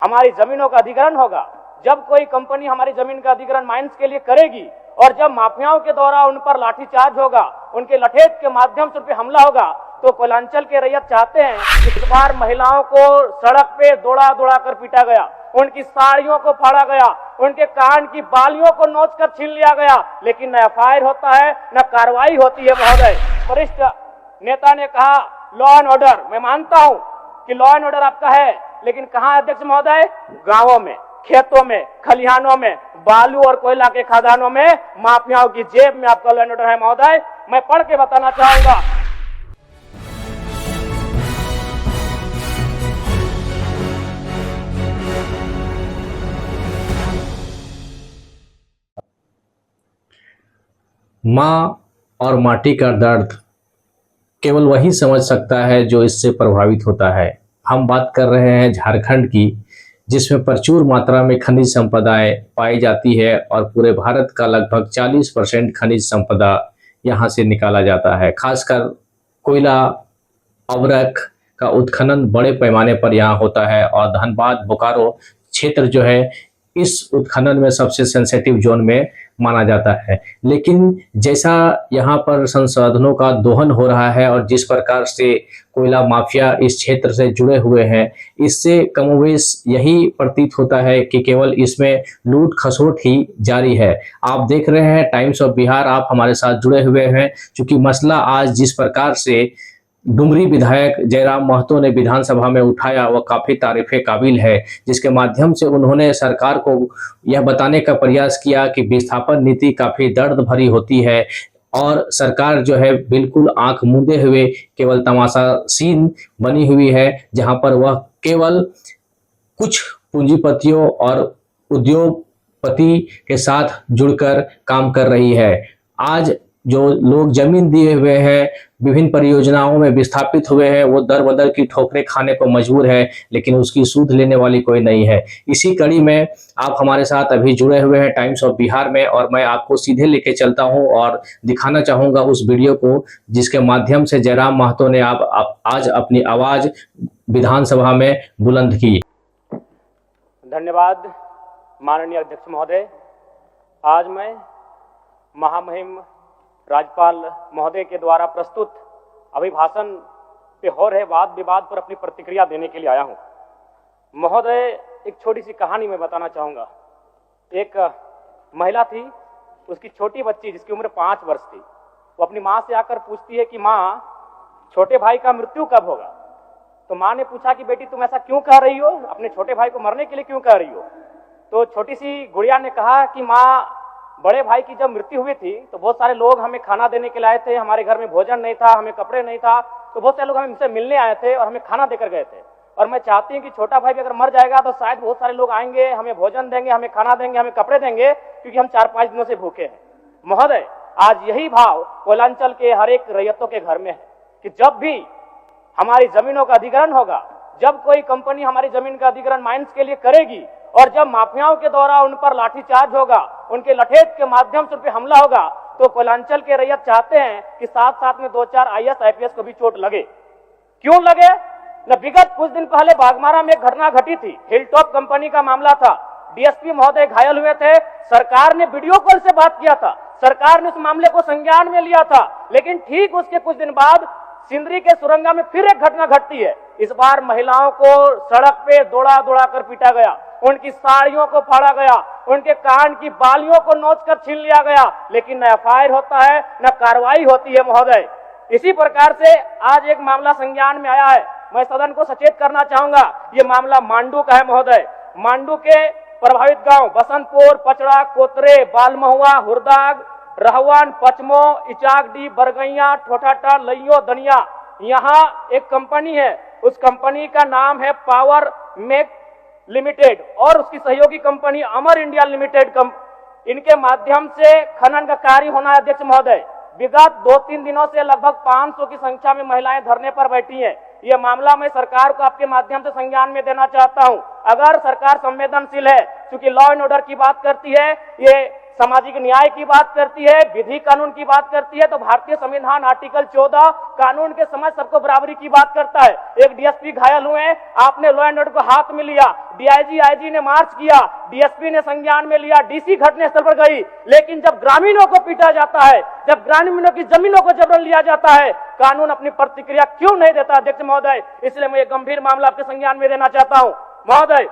हमारी जमीनों का अधिग्रहण होगा, जब कोई कंपनी हमारी जमीन का अधिग्रहण माइंस के लिए करेगी और जब माफियाओं के द्वारा उन पर लाठीचार्ज होगा, उनके लठेज के माध्यम से उन पर हमला होगा, तो कोयलांचल के रैयत चाहते हैं कि इस बार महिलाओं को सड़क पे दौड़ा दौड़ा कर पीटा गया, उनकी साड़ियों को फाड़ा गया, उनके कान की बालियों को नोच कर छीन लिया गया, लेकिन न एफआईआर होता है न कार्रवाई होती है। महोदय, वरिष्ठ नेता ने कहा लॉ एंड ऑर्डर, मैं मानता हूं कि लॉ एंड ऑर्डर आपका है, लेकिन कहां है अध्यक्ष महोदय? गांवों में, खेतों में, खलिहानों में, बालू और कोयला के खदानों में, माफियाओं की जेब में आपका लॉ एंड ऑर्डर है। महोदय, मैं पढ़ के बताना चाहूंगा। माँ और माटी का दर्द केवल वही समझ सकता है जो इससे प्रभावित होता है। हम बात कर रहे हैं झारखंड की, जिसमें प्रचुर मात्रा में खनिज संपदाएं पाई जाती है और पूरे भारत का लगभग 40% खनिज संपदा यहाँ से निकाला जाता है। खासकर कोयला, अवरक का उत्खनन बड़े पैमाने पर यहाँ होता है और धनबाद, बोकारो क्षेत्र जो है इस उत्खनन में सबसे सेंसिटिव जोन में माना जाता है। लेकिन जैसा यहाँ पर संसाधनों का दोहन हो रहा है और जिस प्रकार से कोयला माफिया इस क्षेत्र से जुड़े हुए हैं, इससे कमोवेश यही प्रतीत होता है कि केवल इसमें लूट खसोट ही जारी है। आप देख रहे हैं टाइम्स ऑफ बिहार, आप हमारे साथ जुड़े हुए हैं। चूंकि मसला आज जिस प्रकार से डुमरी विधायक जयराम महतो ने विधानसभा में उठाया वह काफी तारीफे काबिल है, जिसके माध्यम से उन्होंने सरकार को यह बताने का प्रयास किया कि विस्थापन नीति काफी दर्द भरी होती है और सरकार जो है बिल्कुल आंख मूंदे हुए केवल तमाशासीन बनी हुई है, जहां पर वह केवल कुछ पूंजीपतियों और उद्योगपति के साथ जुड़कर काम कर रही है। आज जो लोग जमीन दिए हुए हैं, विभिन्न परियोजनाओं में विस्थापित हुए हैं, वो दर बदर की ठोकरें खाने को मजबूर है, लेकिन उसकी सूद लेने वाली कोई नहीं है। इसी कड़ी में आप हमारे साथ अभी जुड़े हुए हैं टाइम्स ऑफ बिहार में, और मैं आपको सीधे लेके चलता हूं और दिखाना चाहूंगा उस वीडियो को जिसके माध्यम से जयराम महतो ने आज अपनी आवाज विधानसभा में बुलंद की। धन्यवाद माननीय अध्यक्ष महोदय। आज मैं महामहिम राज्यपाल महोदय के द्वारा प्रस्तुत अभिभाषण पे हो रहे वाद विवाद पर अपनी प्रतिक्रिया देने के लिए आया हूं। महोदय, एक छोटी सी कहानी मैं बताना चाहूंगा। एक महिला थी, उसकी छोटी बच्ची जिसकी उम्र 5 वर्ष थी, वो अपनी माँ से आकर पूछती है कि माँ, छोटे भाई का मृत्यु कब होगा? तो माँ ने पूछा कि बेटी तुम ऐसा क्यों कह रही हो, अपने छोटे भाई को मरने के लिए क्यों कह रही हो? तो छोटी सी गुड़िया ने कहा कि माँ, बड़े भाई की जब मृत्यु हुई थी तो बहुत सारे लोग हमें खाना देने के लिए आए थे, हमारे घर में भोजन नहीं था, हमें कपड़े नहीं था, तो बहुत सारे लोग हमसे मिलने आए थे और हमें खाना देकर गए थे। और मैं चाहती हूँ कि छोटा भाई भी अगर मर जाएगा तो शायद बहुत सारे लोग आएंगे, हमें भोजन देंगे, हमें खाना देंगे, हमें कपड़े देंगे, क्योंकि हम 4-5 दिनों से भूखे हैं। महोदय, आज यही भाव कोयलांचल के हर एक रैयतों के घर में है कि जब भी हमारी जमीनों का अधिग्रहण होगा, जब कोई कंपनी हमारी जमीन का अधिग्रहण माइंस के लिए करेगी और जब माफियाओं के द्वारा उन पर लाठीचार्ज होगा, उनके लठेज के माध्यम से उन पर हमला होगा, तो कोयलांचल के रैयत चाहते हैं कि साथ साथ में 2-4 IAS IPS को भी चोट लगे। क्यों लगे? न विगत कुछ दिन पहले बागमारा में एक घटना घटी थी, हिलटॉप कंपनी का मामला था, DSP महोदय घायल हुए थे, सरकार ने वीडियो कॉल से बात किया था, सरकार ने उस मामले को संज्ञान में लिया था, लेकिन ठीक उसके कुछ दिन बाद सिंदरी के सुरंगा में फिर एक घटना घटती है। इस बार महिलाओं को सड़क पे दौड़ा दौड़ा कर पीटा गया, उनकी साड़ियों को फाड़ा गया, उनके कान की बालियों को नोच कर छीन लिया गया, लेकिन न एफआईआर होता है न कार्रवाई होती है। महोदय, इसी प्रकार से आज एक मामला संज्ञान में आया है। मैं सदन को सचेत करना चाहूंगा, ये मामला मांडू का है। महोदय, मांडू के प्रभावित गांव बसंतपुर, पचड़ा, कोतरे, बालमहुआ, हुरदाग, रहवान, पचमो, इचाकडी, बरगैया, ठोठाटा, लइयो, दनिया, यहाँ एक कंपनी है, उस कंपनी का नाम है पावर मेक लिमिटेड और उसकी सहयोगी कंपनी अमर इंडिया लिमिटेड। इनके माध्यम से खनन का कार्य होना है। अध्यक्ष महोदय, विगत 2-3 दिनों से लगभग 500 की संख्या में महिलाएं धरने पर बैठी हैं। ये मामला मैं सरकार को आपके माध्यम से संज्ञान में देना चाहता हूं। अगर सरकार संवेदनशील है, क्योंकि लॉ एंड ऑर्डर की बात करती है, ये सामाजिक न्याय की बात करती है, विधि कानून की बात करती है, तो भारतीय संविधान आर्टिकल 14 कानून के समझ सबको बराबरी की बात करता है। एक डीएसपी घायल हुए, आपने लॉ एंड ऑर्डर को हाथ में लिया, डीआईजी आईजी ने मार्च किया, डीएसपी ने संज्ञान में लिया, डीसी घटनास्थल पर गई, लेकिन जब ग्रामीणों को पीटा जाता है, जब ग्रामीणों की जमीनों को जबरन लिया जाता है, कानून अपनी प्रतिक्रिया क्यों नहीं देता अध्यक्ष महोदय? इसलिए मैं एक गंभीर मामला आपके संज्ञान में देना चाहता हूं महोदय।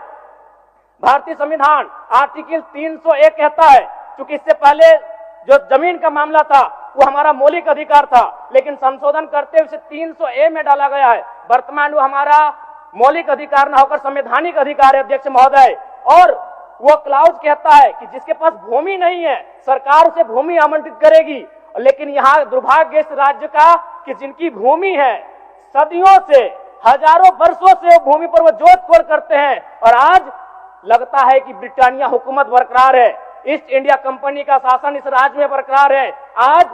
भारतीय संविधान आर्टिकल 301 कहता है, क्योंकि इससे पहले जो जमीन का मामला था वो हमारा मौलिक अधिकार था, लेकिन संशोधन करते हुए 300A में डाला गया है। वर्तमान वो हमारा मौलिक अधिकार न होकर संवैधानिक अधिकार है अध्यक्ष महोदय। और वो क्लाउज कहता है कि जिसके पास भूमि नहीं है सरकार उसे भूमि आवंटित करेगी, लेकिन यहाँ दुर्भाग्य इस राज्य का कि जिनकी भूमि है सदियों से, हजारों वर्षों से वो भूमि पर वो जोत कोड़ करते हैं, और आज लगता है कि ब्रिटानिया हुकूमत बरकरार है, ईस्ट इंडिया कंपनी का शासन इस राज्य में बरकरार है। आज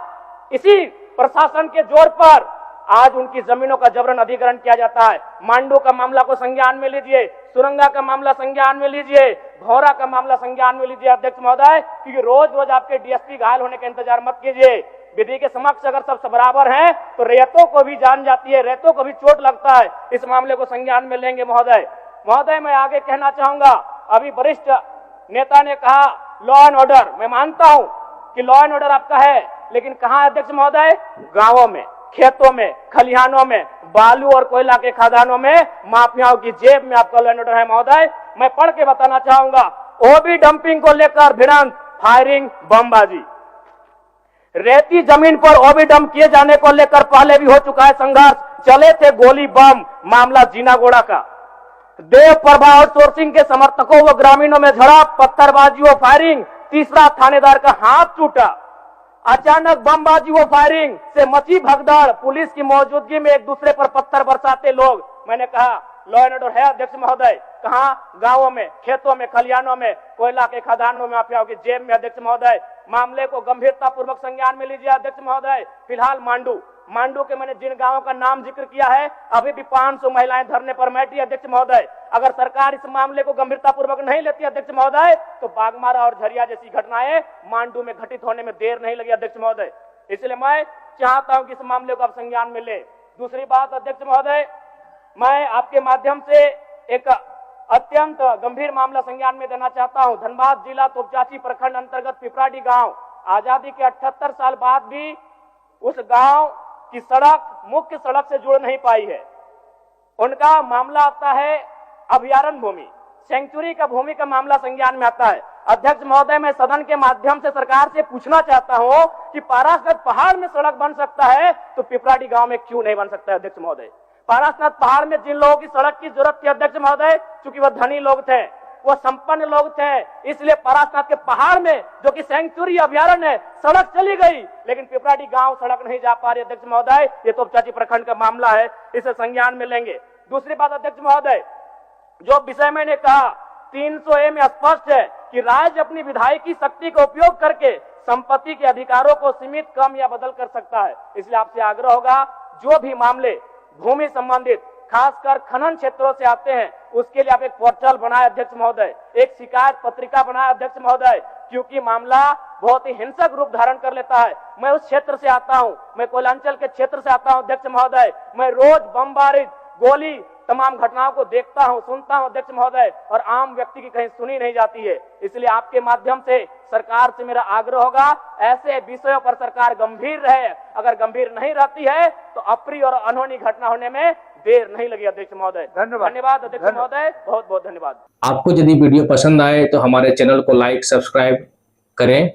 इसी प्रशासन के जोर पर आज उनकी जमीनों का जबरन अधिग्रहण किया जाता है। मांडू का मामला को संज्ञान में लीजिए, सुरंगा का मामला संज्ञान में लीजिए, भौरा का मामला संज्ञान में लीजिए अध्यक्ष महोदय, क्योंकि रोज रोज आपके डीएसपी घायल होने का इंतजार मत कीजिए। विधि के समक्ष अगर सब बराबर हैं तो रेतों को भी जान जाती है, रेतों को भी चोट लगता है। इस मामले को संज्ञान में लेंगे महोदय। महोदय मैं आगे कहना चाहूंगा, अभी वरिष्ठ नेता ने कहा लॉ एंड ऑर्डर, मैं मानता हूं कि लॉ एंड ऑर्डर आपका है, लेकिन कहां अध्यक्ष महोदय? गांवों में, खेतों में, खलिहानों में, बालू और कोयला के खदानों में, माफियाओं की जेब में आपका लॉ एंड ऑर्डर है महोदय। मैं पढ़ के बताना चाहूंगा, ओबी डंपिंग को लेकर भिड़ंत, फायरिंग, बमबाजी, रेती जमीन पर ओबी डंप किए जाने को लेकर पहले भी हो चुका है संघर्ष, चले थे गोली बम, मामला जीनागोड़ा का। देव प्रभा आउटसोर्सिंग के समर्थकों व ग्रामीणों में झड़प, पत्थरबाजी व फायरिंग, तीसरा थानेदार का हाथ टूटा। अचानक बमबाजी व फायरिंग से मची भगदड़, पुलिस की मौजूदगी में एक दूसरे पर पत्थर बरसाते लोग। मैंने कहा लॉ एंड ऑर्डर है अध्यक्ष महोदय, कहां? गांवों में, खेतों में, खलिहानों में, कोयला के खदानों में, माफियाओं की जेब में अध्यक्ष महोदय। मामले को गंभीरता पूर्वक संज्ञान में लीजिए अध्यक्ष महोदय। फिलहाल मांडू के मैंने जिन गांवों का नाम जिक्र किया है, अभी भी 500 महिलाएं धरने पर बैठी अध्यक्ष महोदय। अगर सरकार इस मामले को गंभीरता पूर्वक नहीं लेती अध्यक्ष महोदय, तो बागमारा और झरिया जैसी घटनाएं मांडू में घटित होने में देर नहीं लगी अध्यक्ष महोदय। इसलिए मैं चाहता हूं कि इस मामले को आप संज्ञान में ले। दूसरी बात अध्यक्ष महोदय, मैं आपके माध्यम से एक अत्यंत गंभीर मामला संज्ञान में देना चाहता हूं। धनबाद जिला तोपचाची प्रखंड अंतर्गत पिपराडी गांव, आजादी के 78 साल बाद भी उस गांव की सड़क मुख्य सड़क से जुड़ नहीं पाई है। उनका मामला आता है अभयारण्य भूमि, सेंचुरी का भूमि का मामला संज्ञान में आता है। अध्यक्ष महोदय, मैं सदन के माध्यम से सरकार से पूछना चाहता हूं कि पारसनाथ पहाड़ में सड़क बन सकता है तो पिपराडी गांव में क्यों नहीं बन सकता है अध्यक्ष महोदय? पारसनाथ पहाड़ में जिन लोगों की सड़क की जरूरत थी अध्यक्ष महोदय, क्योंकि वह धनी लोग थे, वो संपन्न लोग थे, इसलिए पारसनाथ के पहाड़ में जो कि सेंचुरी अभयारण्य है सड़क चली गई, लेकिन पिपराडी गांव सड़क नहीं जा पा रही अध्यक्ष महोदय। ये तोपचाची प्रखंड का मामला है, इसे संज्ञान में लेंगे। दूसरी बात अध्यक्ष महोदय, जो विषय मैंने कहा 300A में स्पष्ट है कि राज्य अपनी विधायकी शक्ति का उपयोग करके संपत्ति के अधिकारों को सीमित, कम या बदल कर सकता है। इसलिए आपसे आग्रह होगा, जो भी मामले भूमि संबंधित खासकर खनन क्षेत्रों से आते हैं, उसके लिए आप एक पोर्टल बनाए अध्यक्ष महोदय, एक शिकायत पत्रिका बनाए अध्यक्ष महोदय, क्योंकि मामला बहुत ही हिंसक रूप धारण कर लेता है। मैं उस क्षेत्र से आता हूं, मैं कोयलांचल के क्षेत्र से आता हूं अध्यक्ष महोदय। मैं रोज बमबारी, गोली, तमाम घटनाओं को देखता हूं, सुनता हूं अध्यक्ष महोदय, और आम व्यक्ति की कहीं सुनी नहीं जाती है। इसलिए आपके माध्यम से सरकार से मेरा आग्रह होगा, ऐसे विषयों पर सरकार गंभीर रहे। अगर गंभीर नहीं रहती है तो अप्रिय और अनहोनी घटना होने में देर नहीं लगी अध्यक्ष महोदय। धन्यवाद अध्यक्ष महोदय, बहुत बहुत धन्यवाद। आपको यदि वीडियो पसंद आए तो हमारे चैनल को लाइक, सब्सक्राइब करें